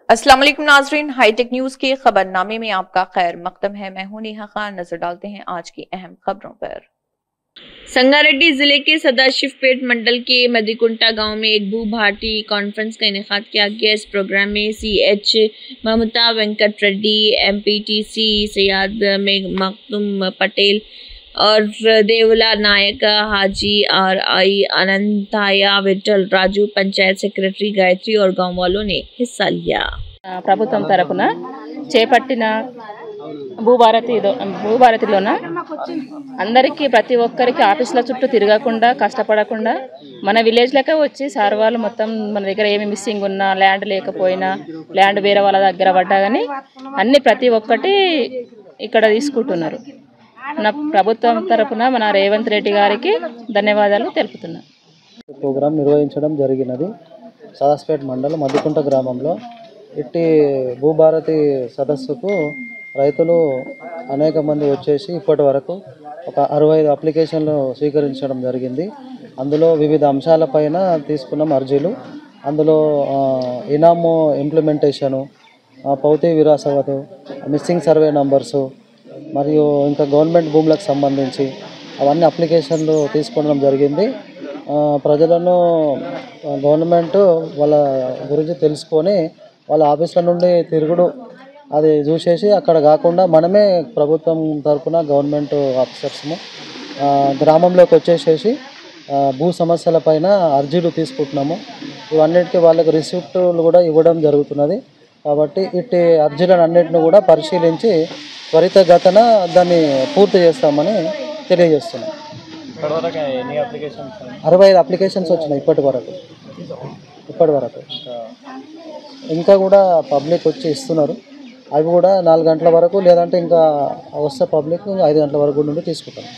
अस्सलाम वालेकुम नाजरीन, हाईटेक न्यूज के खबरनामे में आपका खैर मकदम है। मैं हूं नेहा खान। नजर डालते हैं आज की अहम खबरों पर। संगारेड्डी जिले के सदाशिवपेट मंडल के मदिकुंटा गांव में एक भू भारती कॉन्फ्रेंस का इनेकाद किया गया। इस प्रोग्राम में CH ममता वेंकट रेड्डी, MPTC सैयद मखदूम पटेल और देवला नायक, हाजी RI अनंताया, विठल राजू, पंचायत सेक्रेटरी गायत्री और गांव वालों ने हिस्सा लिया। ప్రభుత్వం తరపున చేపట్టిన భూభారతిలోన అందరికీ ప్రతి ఒక్కరికి ఆఫీసుల చుట్టూ తిరగకుండా కష్టపడకుండా మన విలేజ్లకే వచ్చి సార్ వాళ్ళు మొత్తం మన దగ్గర ఏమి మిస్సింగ్ ఉన్నా, ల్యాండ్ లేకపోయినా, ల్యాండ్ వేరే వాళ్ళ దగ్గర పడ్డా కానీ అన్ని ప్రతి ఒక్కటి ఇక్కడ తీసుకుంటున్నారు. మన ప్రభుత్వం తరపున మన రేవంత్ రెడ్డి గారికి ధన్యవాదాలు తెలుపుతున్నాను. ప్రోగ్రాం నిర్వహించడం జరిగినది సదాస్పేట్ మండలం మద్దికుంట గ్రామంలో. ఇట్టి భూభారతి సదస్సుకు రైతులు అనేక మంది వచ్చేసి ఇప్పటి వరకు ఒక 65 అప్లికేషన్లు స్వీకరించడం జరిగింది. అందులో వివిధ అంశాలపైన తీసుకున్న అర్జీలు, అందులో ఇనాము ఇంప్లిమెంటేషను, పౌతి విరాసవతు, మిస్సింగ్ సర్వే నంబర్సు మరియు ఇంకా గవర్నమెంట్ భూములకు సంబంధించి అవన్నీ అప్లికేషన్లు తీసుకోవడం జరిగింది. ప్రజలను గవర్నమెంట్ వాళ్ళ గురించి తెలుసుకొని వాళ్ళ ఆఫీసుల నుండి తిరుగుడు అది చూసేసి అక్కడ కాకుండా మనమే ప్రభుత్వం తరఫున గవర్నమెంట్ ఆఫీసర్స్ము గ్రామంలోకి వచ్చేసేసి భూ సమస్యల పైన అర్జీలు తీసుకుంటున్నాము. ఇవన్నిటికీ వాళ్ళకి రిసిప్టులు కూడా ఇవ్వడం జరుగుతున్నది. కాబట్టి ఇట్టి అర్జీలను అన్నింటిని కూడా పరిశీలించి త్వరితగతిన దాన్ని పూర్తి చేస్తామని తెలియజేస్తున్నాం. 65 అప్లికేషన్స్ వచ్చినాయి ఇప్పటి వరకు. ఇంకా కూడా పబ్లిక్ వచ్చి ఇస్తున్నారు. అవి కూడా 4 గంటల వరకు, లేదంటే ఇంకా వస్తే పబ్లిక్ 5 గంటల వరకు నుండి తీసుకుంటారు.